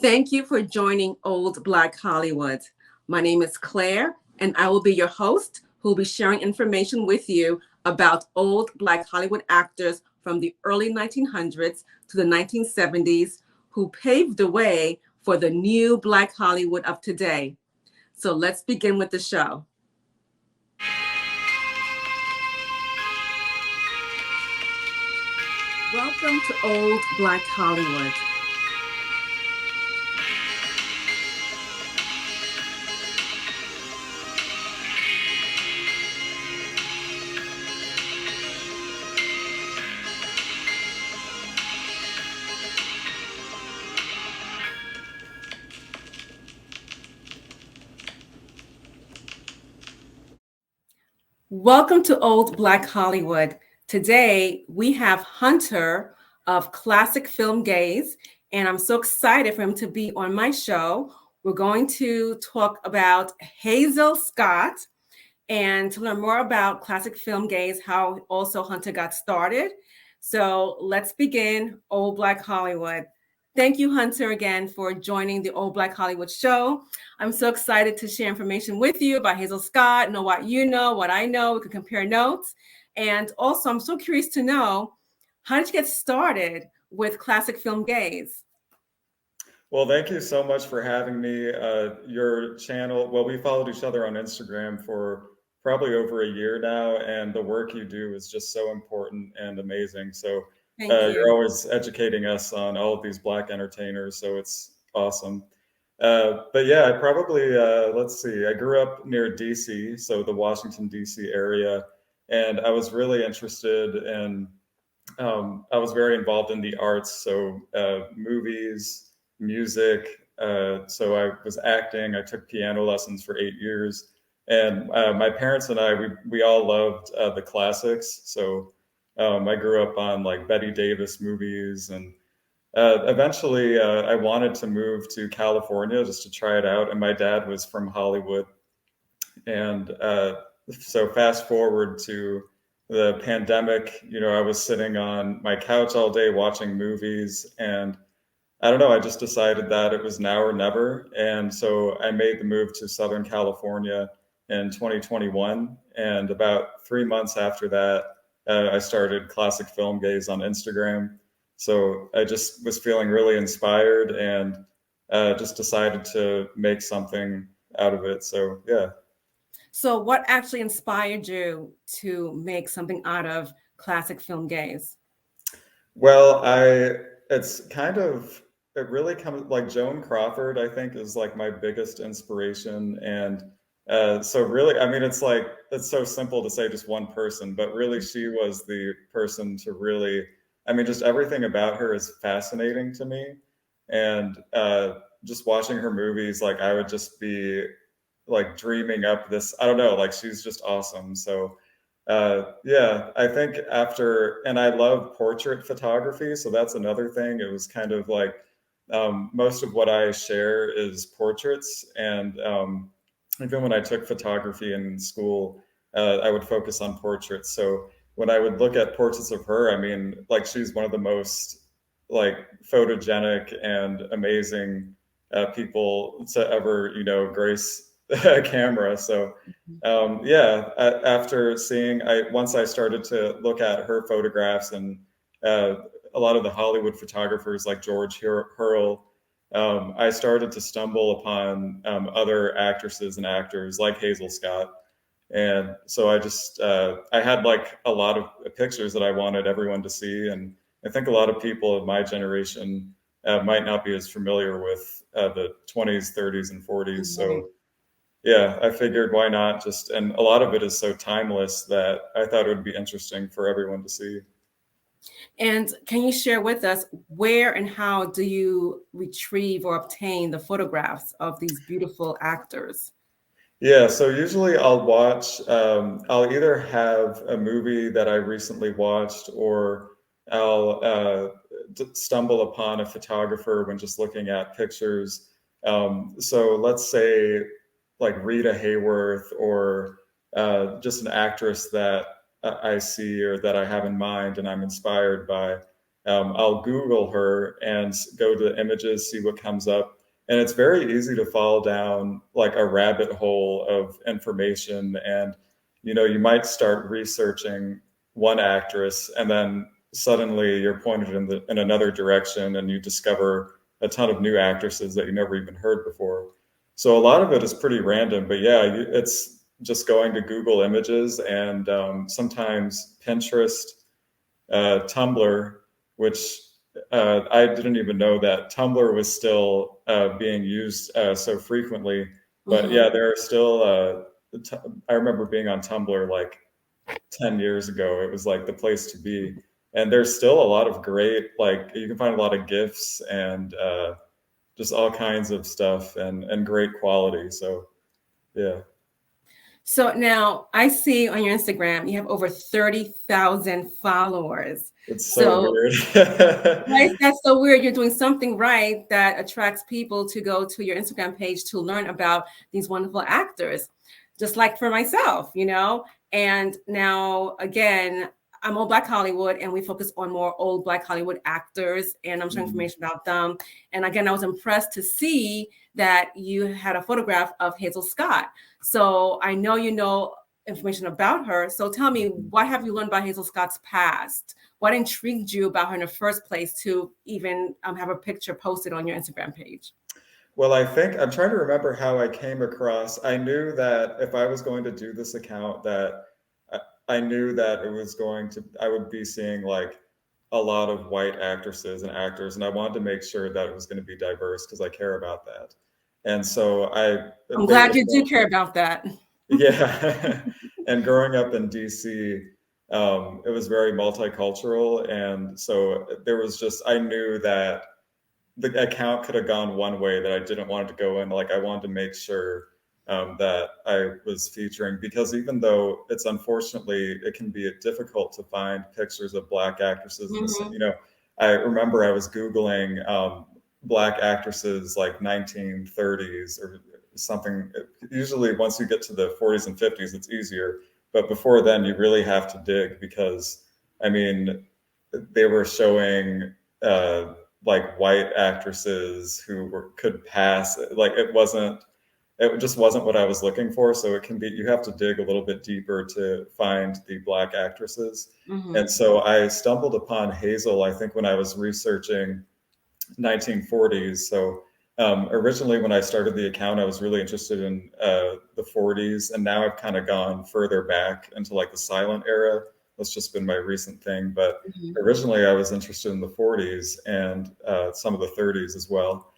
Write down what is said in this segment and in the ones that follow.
Thank you for joining Old Black Hollywood. My name is Claire, and I will be your host who will be sharing information with you about old Black Hollywood actors from the early 1900s to the 1970s who paved the way for the new Black Hollywood of today. So let's begin with the show. Welcome to Old Black Hollywood. Welcome to Old Black Hollywood. Today we have Hunter of Classic Film Gaze, and I'm so excited for him to be on my show. We're going to talk about Hazel Scott and to learn more about Classic Film Gaze, how also Hunter got started. So let's begin Old Black Hollywood. Thank you, Hunter, again for joining the Old Black Hollywood show. I'm so excited to share information with you about Hazel Scott, know what you know, what I know. We can compare notes. And also, I'm so curious to know, how did you get started with Classic Film Gaze? Well, thank you so much for having me. Your channel, well, we followed each other on Instagram for probably over a year now, and the work you do is just so important and amazing. So Thank you're you. always educating us on all of these Black entertainers, so it's awesome. But yeah, I probably, let's see, I grew up near DC, so the Washington, DC area, and I was really interested in, I was very involved in the arts, so movies, music. So I was acting. I took piano lessons for 8 years, and my parents and we all loved the classics. So I grew up on like Betty Davis movies, and eventually I wanted to move to California just to try it out. And my dad was from Hollywood, and so fast forward to the pandemic, I was sitting on my couch all day watching movies, and I don't know, I just decided that it was now or never. And so I made the move to Southern California in 2021. And about 3 months after that, I started Classic Film Gaze on Instagram. So I just was feeling really inspired and just decided to make something out of it. So yeah. So, what actually inspired you to make something out of Classic Film Gaze? Well, it's kind of, it really comes like Joan Crawford, I think, is like my biggest inspiration. And so really, I mean, it's so simple to say just one person, but really she was the person to really, I mean, just everything about her is fascinating to me. And just watching her movies, like I would just be like dreaming up this, I don't know, like she's just awesome. So yeah, I think after, and I love portrait photography, so that's another thing. It was kind of like most of what I share is portraits, and even when I took photography in school, I would focus on portraits. So when I would look at portraits of her, I mean, like she's one of the most like photogenic and amazing people to ever, grace a camera. So yeah, after seeing, once I started to look at her photographs and uh, a lot of the Hollywood photographers like George Hurl, I started to stumble upon other actresses and actors like Hazel Scott. And so I had like a lot of pictures that I wanted everyone to see. And I think a lot of people of my generation might not be as familiar with the 20s, 30s, and 40s. Right. So yeah, I figured why not just, and a lot of it is so timeless that I thought it would be interesting for everyone to see. And can you share with us where and how do you retrieve or obtain the photographs of these beautiful actors? Yeah, so usually I'll either have a movie that I recently watched, or I'll stumble upon a photographer when just looking at pictures. So let's say like Rita Hayworth, or just an actress that I see or that I have in mind and I'm inspired by. I'll Google her and go to images, see what comes up. And it's very easy to fall down like a rabbit hole of information. And, you might start researching one actress and then suddenly you're pointed in another direction and you discover a ton of new actresses that you never even heard before. So a lot of it is pretty random, but yeah, it's just going to Google Images and sometimes Pinterest, Tumblr, which I didn't even know that Tumblr was still being used so frequently. But yeah, Mhm. there are still. I remember being on Tumblr like 10 years ago. It was like the place to be, and there's still a lot of great, like you can find a lot of gifs and just all kinds of stuff and great quality. So yeah. So now I see on your Instagram you have over 30,000 followers. It's so So, weird. right, that's so weird. You're doing something right that attracts people to go to your Instagram page to learn about these wonderful actors, just like for myself, you know. And now, again, I'm Old Black Hollywood, and we focus on more old Black Hollywood actors, and I'm sharing Mhm. information about them. And again, I was impressed to see that you had a photograph of Hazel Scott. So I know you know information about her. So tell me, what have you learned about Hazel Scott's past? What intrigued you about her in the first place to even have a picture posted on your Instagram page? Well, I think I'm trying to remember how I came across. I knew that if I was going to do this account, that I, I knew that I would be seeing like a lot of white actresses and actors, and I wanted to make sure that it was going to be diverse because I care about that. And so I'm based glad you do on, care about that. yeah, and growing up in DC, it was very multicultural, and so there was just I knew that the account could have gone one way that I didn't want it to go in. Like I wanted to make sure that I was featuring because even though it's unfortunately it can be difficult to find pictures of black actresses in Mhm. I remember I was googling black actresses like 1930s or something. Usually once you get to the 40s and 50s it's easier, but before then you really have to dig because I mean they were showing like white actresses who could pass. Like it just wasn't what I was looking for. So it can be you have to dig a little bit deeper to find the black actresses. And Mhm. so I stumbled upon Hazel, I think when I was researching 1940s. So originally, when I started the account, I was really interested in the 40s, and now I've kind of gone further back into like the silent era. That's just been my recent thing. But Mhm. originally, I was interested in the 40s and some of the 30s as well.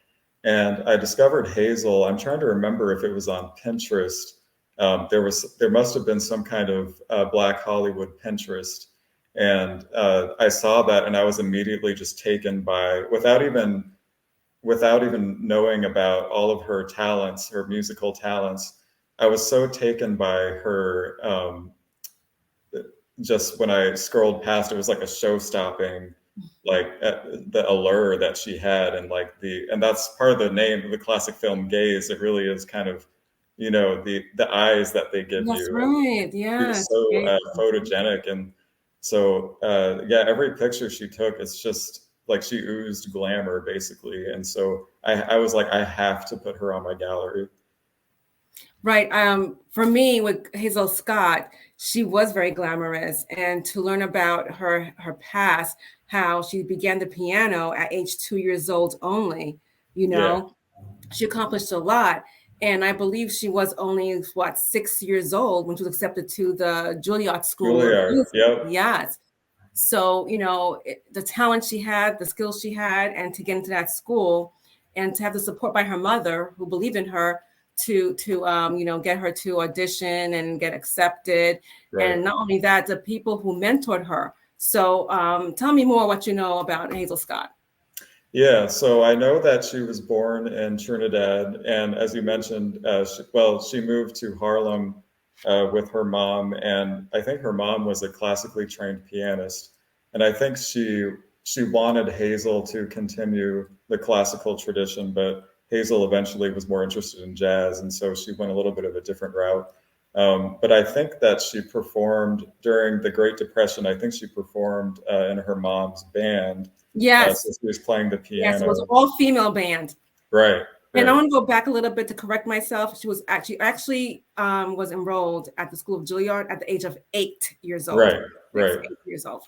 And I discovered Hazel. I'm trying to remember if it was on Pinterest. There must have been some kind of Black Hollywood Pinterest, and I saw that, and I was immediately just taken by without even knowing about all of her talents, her musical talents. I was so taken by her. Just when I scrolled past, it was like a show-stopping, like the allure that she had, and like and that's part of the name of the classic film Gaze. It really is kind of, the eyes that they give That's you, and right. she was Yes. so Okay. photogenic, and so yeah, every picture she took, it's just like she oozed glamour basically, and so I was like, I have to put her on my gallery. Right. For me, with Hazel Scott, she was very glamorous, and to learn about her past, how she began the piano at age 2 years old only, you Yeah, know, she accomplished a lot. And I believe she was only what 6 years old when she was accepted to the Juilliard School of Juilliard. Music. Yep. Yes. So, the talent she had, the skills she had, and to get into that school and to have the support by her mother who believed in her to get her to audition and get accepted. Right. And not only that, the people who mentored her. So tell me more what you know about Hazel Scott. Yeah, so I know that she was born in Trinidad, and as you mentioned, she moved to Harlem with her mom, and I think her mom was a classically trained pianist, and I think she wanted Hazel to continue the classical tradition, but Hazel eventually was more interested in jazz, and so she went a little bit of a different route. But I think that she performed during the Great Depression. I think she performed in her mom's band. So Yes, she was playing the yes, it was an piano. all-female band. Right, And I right, want to go back a little bit to correct myself. She was actually was enrolled at the School of Juilliard at the age of 8 years old. right, Yes, right. 8 years old.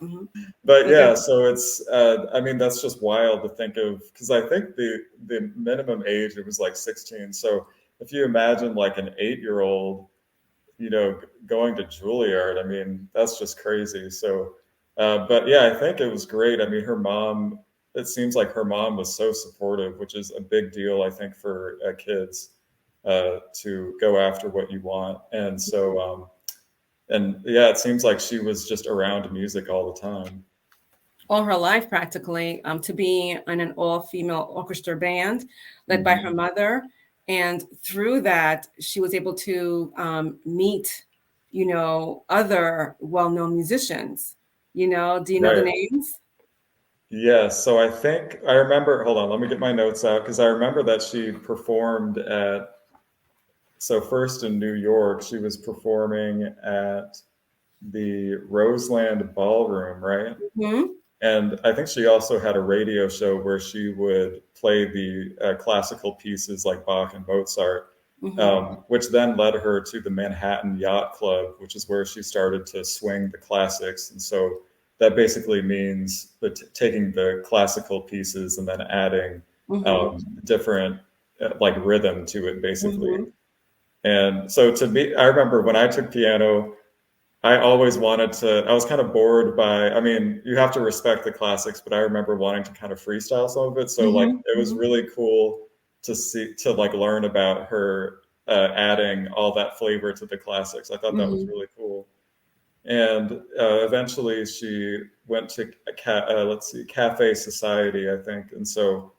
But Okay. yeah, so it's I mean that's just wild to think of because I think the minimum age it was like 16. So if you imagine like an 8-year old, going to Juilliard, I mean that's just crazy. So, but yeah, I think it was great. I mean, her mom. It seems like her mom was so supportive, which is a big deal, I think, for kids to go after what you want. And so, and yeah, it seems like she was just around music all the time. All her life, practically, to be in an all-female orchestra band led by her Hmm. mother. And through that, she was able to meet, other well-known musicians. Do you know the Right. names? Yeah. So I think I remember, hold on, let me get my notes out because I remember that she performed so first in New York, she was performing at the Roseland Ballroom, right? Hmm. And I think she also had a radio show where she would play the classical pieces like Bach and Mozart, Hmm. which then led her to the Manhattan Yacht Club, which is where she started to swing the classics. And so that basically means taking the classical pieces and then adding Hmm. different like rhythm to it, basically. Hmm. And so to me, I remember when I took piano, I always wanted to, I was kind of bored by, I mean, you have to respect the classics, but I remember wanting to kind of freestyle some of it. So like Hmm. it was Hmm. really cool to see, to like learn about her adding all that flavor to the classics. I thought that was Hmm. really cool. And eventually she went to let's see, Cafe Society, I think. And so,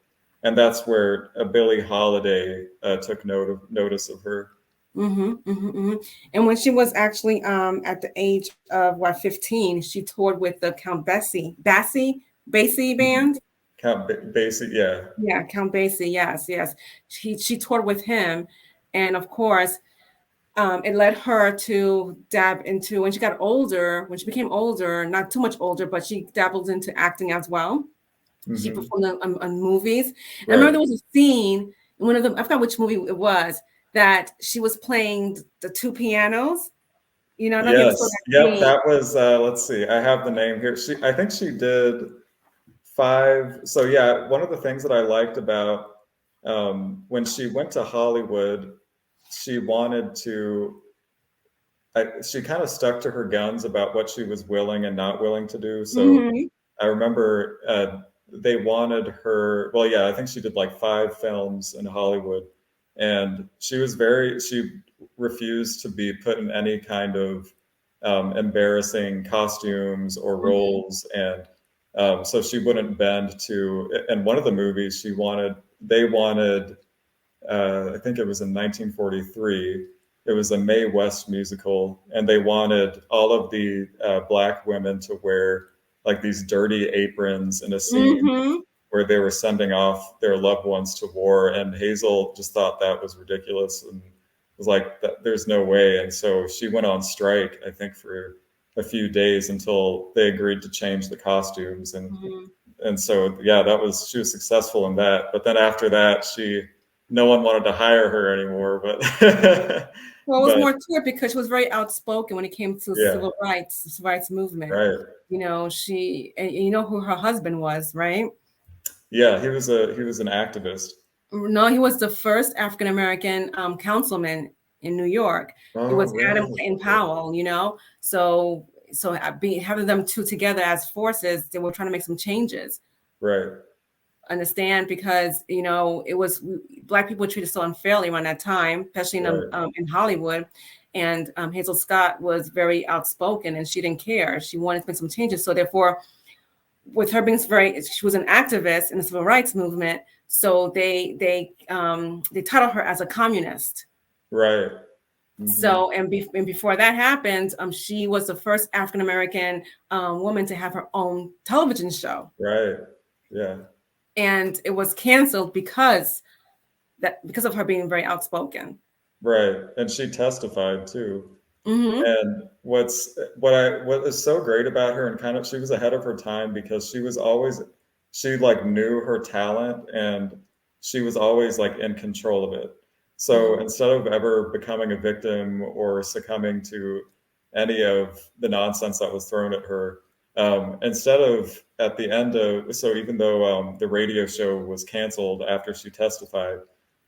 and that's where Billie Holiday took notice of her. Hmm. Hmm. Hmm. And when she was actually at the age of 15, she toured with the Count Basie Mhm. band. Basic, yeah, Yeah, Count Basie. Yes, yes. She toured with him, and of course, it led her to dab into when she got older. When she became older, not too much older, but she dabbled into acting as well. She hmm, performed on movies. And I remember right. there was a scene in one of them. I forgot which movie it was that she was playing the two pianos. I don't know if you ever saw Yes. that Yep. scene. That was, let's see, I have the name here. I think she did five. So, yeah, one of the things that I liked about when she went to Hollywood, she wanted to, she kind of stuck to her guns about what she was willing and not willing to do. So, Hmm. I remember they wanted her. Well, yeah, I think she did like 5 films in Hollywood, and she refused to be put in any kind of embarrassing costumes or Hmm. roles, and so she wouldn't bend to. In one of the movies, they wanted I think it was in 1943. It was a Mae West musical, and they wanted all of the black women to wear like these dirty aprons in a scene Hmm. where they were sending off their loved ones to war. And Hazel just thought that was ridiculous and was like, "There's no way." And so she went on strike, I think, for a few days until they agreed to change the costumes. And so yeah, that was she was successful in that. But then after that, no one wanted to hire her anymore. But Well, it was but more to it because she was very outspoken when it came to yeah, civil rights movement. right. And you know who her husband was, right? Yeah, he was an activist. No, he was the first African American councilman in New York. It Oh, was Adam really? Clayton Okay. Powell. So having them two together as forces, they were trying to make some changes. Right. Understand? Because it was black people were treated so unfairly around that time, especially Right. in Hollywood. And Hazel Scott was very outspoken, and she didn't care. She wanted to make some changes. So therefore, with her being she was an activist in the civil rights movement. So they titled her as a communist. Right. Hmm. So and before that happened, she was the first African American woman to have her own television show, Right. Yeah. and it was canceled because of her being very outspoken. right. And she testified too. Hmm. And what is so great about her, and kind of she was ahead of her time because she like knew her talent, and she was always like in control of it. So Hmm. instead of ever becoming a victim or succumbing to any of the nonsense that was thrown at her, instead of at the end of so even though the radio show was canceled after she testified,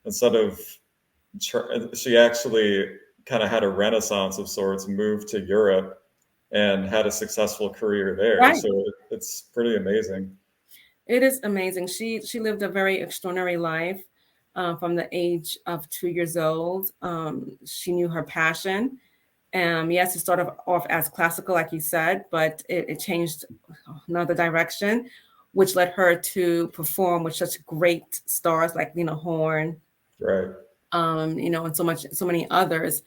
instead of she actually kind of had a renaissance of sorts, moved to Europe and had a successful career there. Right. So it's pretty amazing. It is amazing. She lived a very extraordinary life. From the age of 2 years old, she knew her passion. Yes, it started off as classical, like you said, but it changed another direction, which led her to perform with such great stars like Lena Horne, Right. and so many others.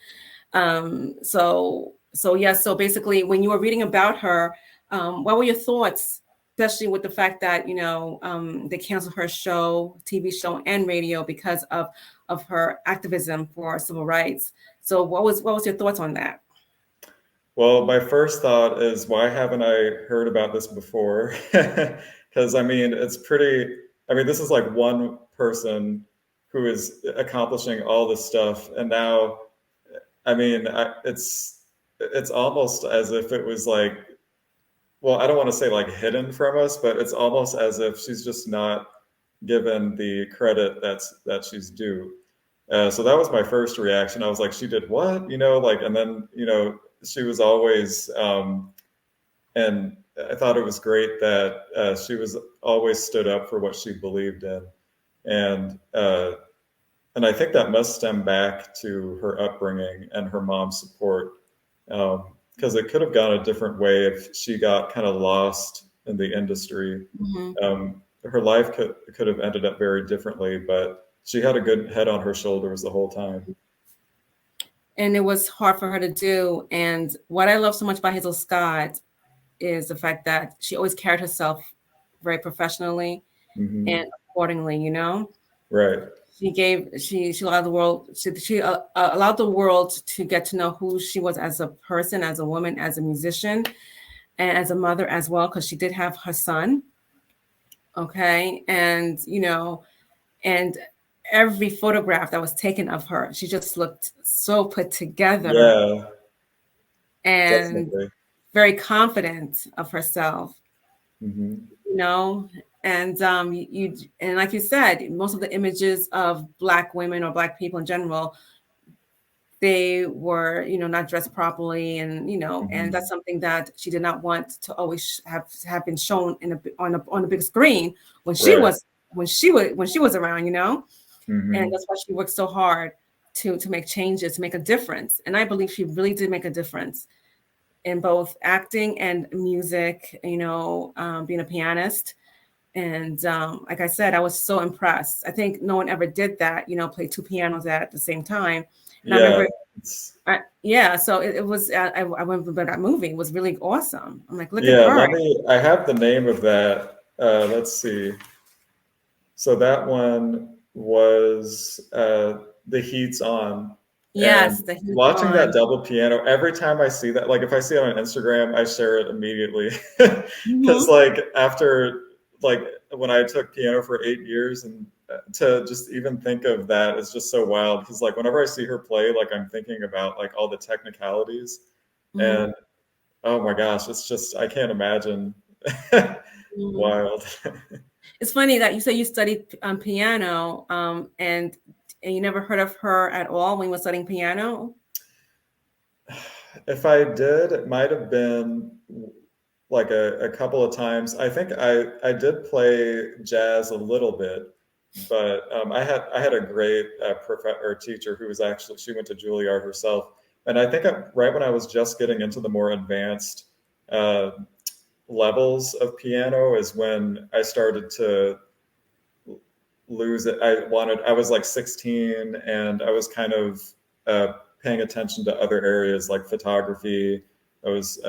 So yes, so basically, when you were reading about her, what were your thoughts, especially with the fact that they canceled her show, TV show, and radio because of her activism for civil rights? So what was your thoughts on that? Well, my first thought is, why haven't I heard about this before? Because I mean, it's pretty. I mean, this is like one person who is accomplishing all this stuff, and now, I mean, it's almost as if it was like, well, I don't want to say like hidden from us, but it's almost as if she's just not given the credit that she's due. So that was my first reaction. I was like, she did what? Like, and then, she was always, and I thought it was great that she was always stood up for what she believed in. And, uh, and I think that must stem back to her upbringing and her mom's support, because it could have gone a different way if she got kind of lost in the industry. Hmm. Her life could have ended up very differently, but she had a good head on her shoulders the whole time. And it was hard for her to do. And what I love so much about Hazel Scott is the fact that she always carried herself very professionally Hmm. and accordingly. Right. She allowed the world she allowed the world to get to know who she was as a person, as a woman, as a musician, and as a mother as well, because she did have her son. Okay, and every photograph that was taken of her, she just looked so put together Yeah, and definitely. very confident of herself. Hmm. you know and and like you said, most of the images of black women or black people in general, they were not dressed properly, and Hmm. that's something that she did not want to always have been shown on a big screen when she Right. was when she was around. And Hmm. that's why she worked so hard to make changes, to make a difference. And I believe she really did make a difference in both acting and music, being a pianist. And like I said, I was so impressed. I think no one ever did that, play two pianos at the same time. And I Yeah. remember, It's, yeah, so it was, I remember that movie. It was really awesome. I'm like, look at yeah. her. I have the name of that. Let's see. So that one was The Heat's On. And Yes, the heat watching that on. double piano, every time I see that, like if I see it on Instagram, I share it immediately. Because Hmm. like after like when I took piano for 8 years, and to just even think of that is just so wild. Because like whenever I see her play, like I'm thinking about like all the technicalities, Hmm. and oh my gosh, it's just I can't imagine. Hmm. Wild. It's funny that you say you studied piano, and you never heard of her at all when you were studying piano. If I did, it might have been like a couple of times. I think I did play jazz a little bit, but I had a great or teacher who was actually she went to Juilliard herself, and I think right when I was just getting into the more advanced uh, levels of piano is when I started to lose it. I was like 16, and I was kind of uh, paying attention to other areas like photography. I was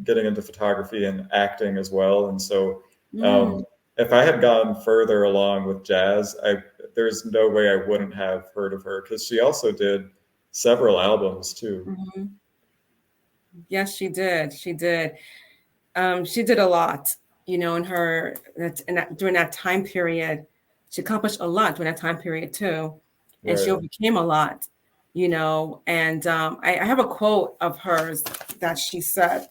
getting into photography and acting as well. And so Mm. if I had gone further along with jazz, there's no way I wouldn't have heard of her because she also did several albums too. Mhm. Yes, she did. She did. She did a lot, in during that time period. She accomplished a lot during that time period too, and she Right. overcame a lot, And I have a quote of hers that she said.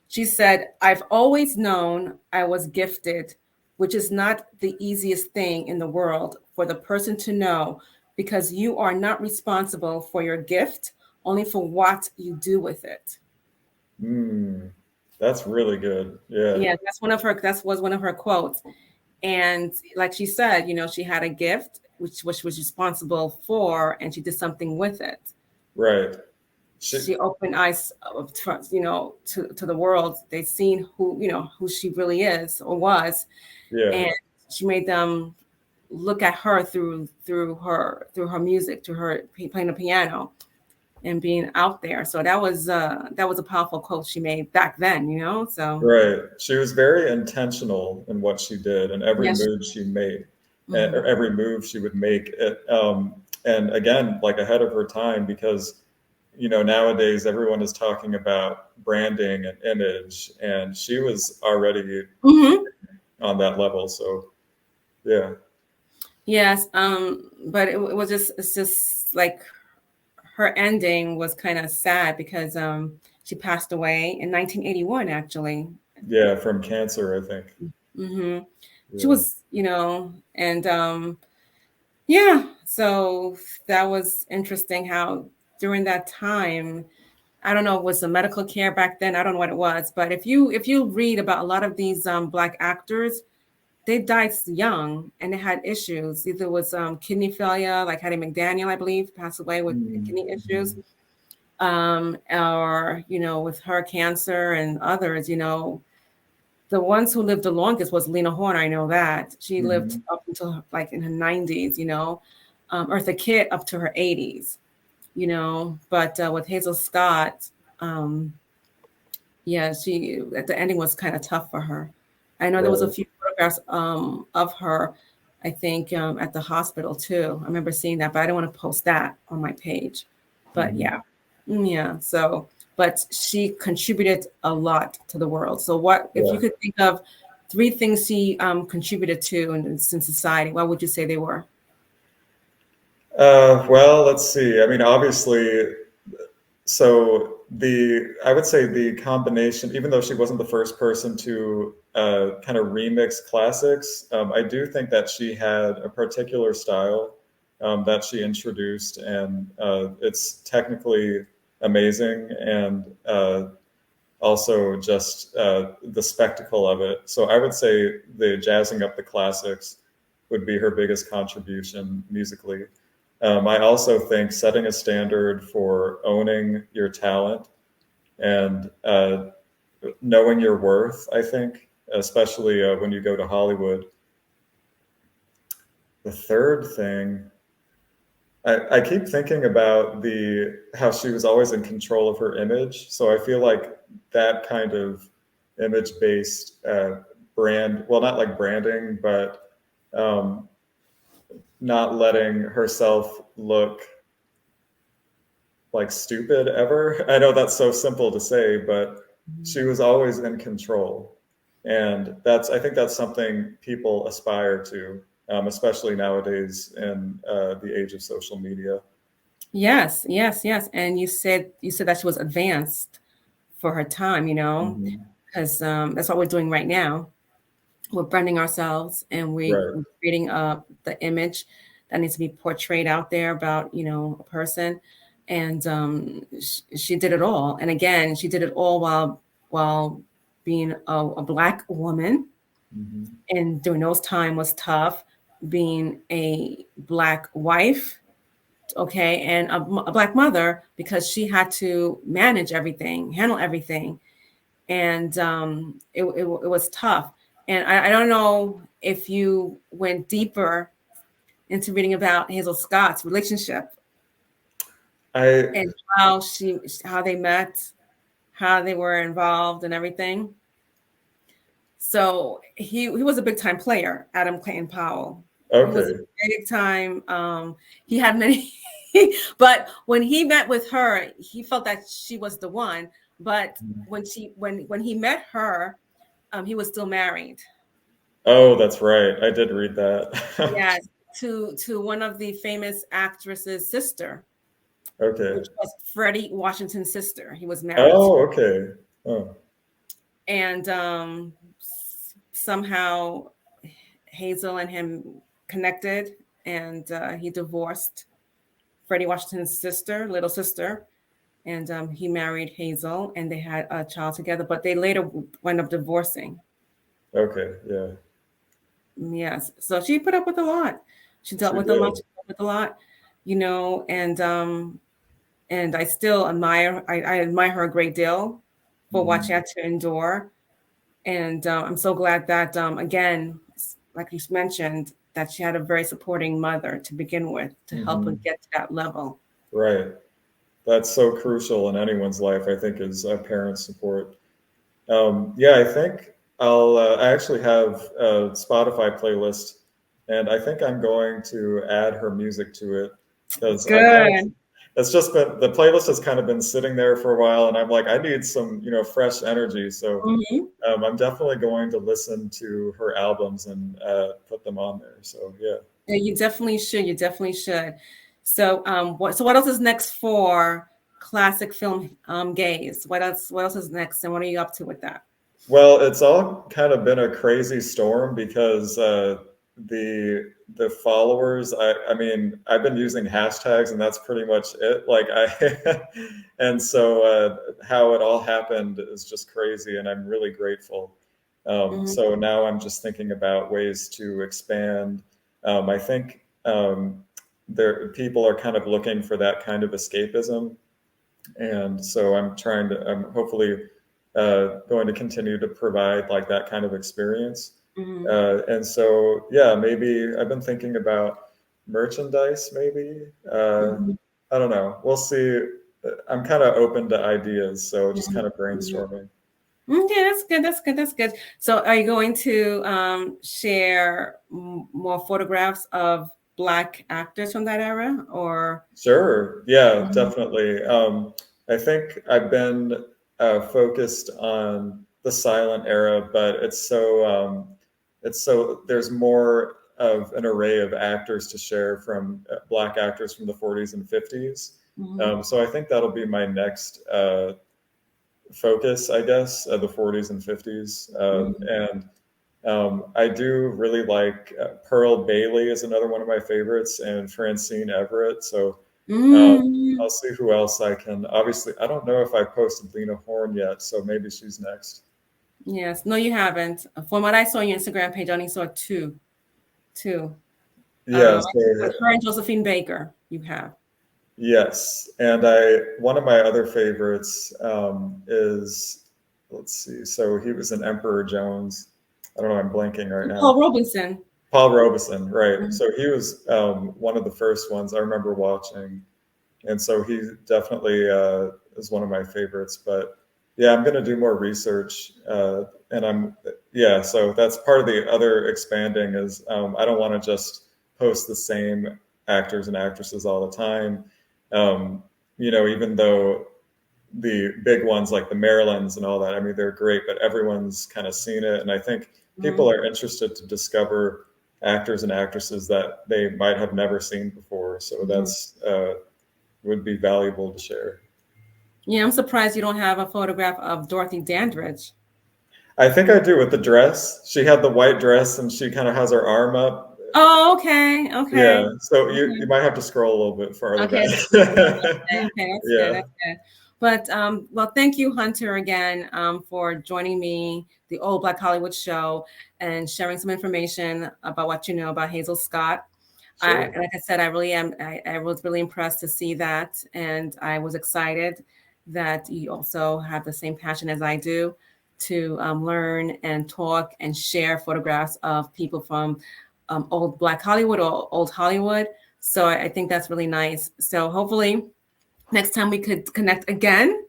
She said, "I've always known I was gifted, which is not the easiest thing in the world for the person to know, because you are not responsible for your gift, only for what you do with it." Mm, that's really good. Yeah. Yeah, that was one of her quotes. And like she said, she had a gift which she was responsible for, and she did something with it. Right. She, She opened eyes, to the world. They seen who she really is or was, yeah. and she made them look at her through her music, to her playing the piano and being out there. So that was a powerful quote she made back then. So Right. She was very intentional in what she did and every yes. move she made, or Mhm. every move she would make. And again, like ahead of her time, because nowadays everyone is talking about branding and image, and she was already Mhm. on that level. So yeah, Yes, but it was it's just like her ending was kind of sad because she passed away in 1981, actually. yeah, from cancer, I think. Hmm. She Yeah. was, and yeah, so that was interesting how during that time, I don't know, was the medical care back then? I don't know what it was, but if you read about a lot of these Black actors, they died young and they had issues. Either it was kidney failure, like Hattie McDaniel, I believe, passed away with kidney issues, Mm-hmm. or with her cancer and others. The ones who lived the longest was Lena Horne. I know that she lived Mm-hmm. up until like in her 90s. Eartha Kitt up to her 80s. But with Hazel Scott, um, yeah, she at the ending was kind of tough for her. I know there was a Right. few photographs of her, I think, at the hospital too. I remember seeing that, but I don't want to post that on my page. But Mm-hmm. yeah, yeah. So, but she contributed a lot to the world. So, what if you Yeah. could think of three things she contributed to in society? What would you say they were? Well, let's see. I mean, obviously, so I would say the combination, even though she wasn't the first person to kind of remix classics, I do think that she had a particular style that she introduced, and it's technically amazing, and also just the spectacle of it. So I would say the jazzing up the classics would be her biggest contribution musically. I also think setting a standard for owning your talent and knowing your worth, I think, especially when you go to Hollywood. The third thing, I keep thinking about the how she was always in control of her image. So I feel like that kind of image based brand, well, not like branding, but um, not letting herself look like stupid ever. I know that's so simple to say, but she was always in control. And I think that's something people aspire to, especially nowadays in the age of social media. Yes, yes, yes. And you said that she was advanced for her time. Hmm. Because that's what we're doing right now. We're branding ourselves, and Right. we're creating the image that needs to be portrayed out there about a person. And she did it all. And again, she did it all while being a Black woman. Hmm. And during those time was tough. Being a Black wife, okay, and a Black mother, because she had to manage everything, handle everything, and it was tough. And I don't know if you went deeper into reading about Hazel Scott's relationship I and how they met, how they were involved, and everything. So he was a big time player, Adam Clayton Powell. He was a Okay. big time. He had many, but when he met with her, he felt that she was the one. But when he met her, he was still married. Oh, that's right. I did read that. Yes, to one of the famous actresses' sister, Okay. which was Freddie Washington's sister. He was married to, Oh, okay. Oh, and somehow Hazel and him connected, and he divorced Freddie Washington's sister, little sister, and he married Hazel, and they had a child together. But they later wound up divorcing. okay. Yeah, Yes, so she put up with a lot. She dealt she with a lot. did. She dealt with a lot, and I still admire. I admire her a great deal for what she Mhm. had to endure, and I'm so glad that again, like you mentioned, that she had a very supporting mother to begin with to help her Mhm. get to that level. Right. That's so crucial in anyone's life, I think, is parent support. Yeah, I think I actually have a Spotify playlist, and I think I'm going to add her music to it because I kind of, Good. it's just been, the playlist has kind of been sitting there for a while, and I'm like, I need some, fresh energy. So Mhm. I'm definitely going to listen to her albums and put them on there. So yeah. Yeah, you definitely should. You definitely should. So, what else is next for classic film gaze? What else? What else is next, and what are you up to with that? Well, it's all kind of been a crazy storm because the the followers. I mean, I've been using hashtags, and that's pretty much it. Like I, and so how it all happened is just crazy, and I'm really grateful. Hmm. So now I'm just thinking about ways to expand. I think there people are kind of looking for that kind of escapism, and so I'm hopefully going to continue to provide like that kind of experience. Hmm. And so, yeah, maybe I've been thinking about merchandise, maybe. Uh, Hmm. I don't know. We'll see. I'm kind of open to ideas, so just kind of Hmm. brainstorming. Okay, that's good. That's good. That's good. So, are you going to share more photographs of Black actors from that era, or? Sure. Yeah, Mhm. definitely. I think I've been focused on the silent era, but it's so there's more of an array of actors to share from Black actors from the 40s and 50s. Mhm. So I think that'll be my next focus, I guess, the 40s and 50s. Mhm. And I do really like Pearl Bailey is another one of my favorites, and Francine Everett. So um, Mhm. I'll see who else I can. Obviously, I don't know if I posted Lena Horne yet, so maybe she's next. Yes. No, you haven't. From what I saw on your Instagram page, I only saw two. Two. Yeah. With So her and Josephine Baker, you have. yes, and one of my other favorites is, let's see. So he was in Emperor Jones. I don't know. I'm blanking right And now. Paul Robinson. Paul Robeson, right? Mhm. So he was one of the first ones I remember watching, and so he definitely is one of my favorites. But yeah, I'm going to do more research, and yeah. So that's part of the other expanding is I don't want to just post the same actors and actresses all the time. Um, even though the big ones like the Marilyns and all that, I mean, they're great, but everyone's kind of seen it, and I think people Mhm. are interested to discover actors and actresses that they might have never seen before. So Mhm. that's would be valuable to share. Yeah, I'm surprised you don't have a photograph of Dorothy Dandridge. I think I do with the dress. She had the white dress and she kind of has her arm up. Oh, okay. Okay. Yeah. So you Okay. might have to scroll a little bit farther Okay. back. Okay. That's good. Yeah. That's good. But well, thank you, Hunter, again, for joining me, the Old Black Hollywood Show, and sharing some information about what you know about Hazel Scott. Sure. Like I said, I really am. I was really impressed to see that, and I was excited that you also have the same passion as I do to learn and talk and share photographs of people from old Black Hollywood or old Hollywood. So I think that's really nice. So hopefully next time we could connect again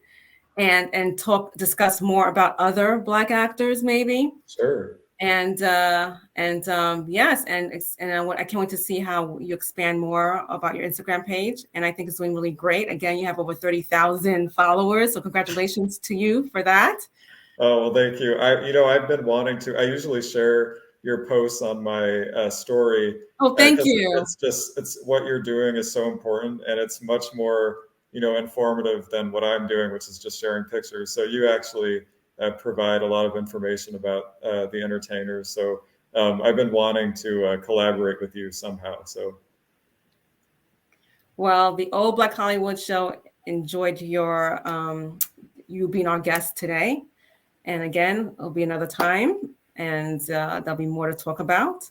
and talk discuss more about other Black actors maybe, Sure. Yes, I can't wait to see how you expand more about your Instagram page. And I think it's doing really great. Again, you have over 30,000 followers, so congratulations to you for that. Oh, well, thank you. I've been wanting to. I usually share your posts on my story Oh, thank because you. it's what you're doing is so important, and it's much more, informative than what I'm doing, which is just sharing pictures. So you actually provide a lot of information about the entertainers. So I've been wanting to collaborate with you somehow. So Well, the Old Black Hollywood show enjoyed you being our guest today. And again, it'll be another time, and there'll be more to talk about.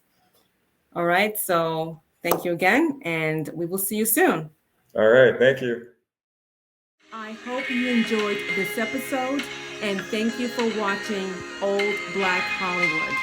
All right. So thank you again, and we will see you soon. all right, thank you. I hope you enjoyed this episode, and thank you for watching Old Black Hollywood.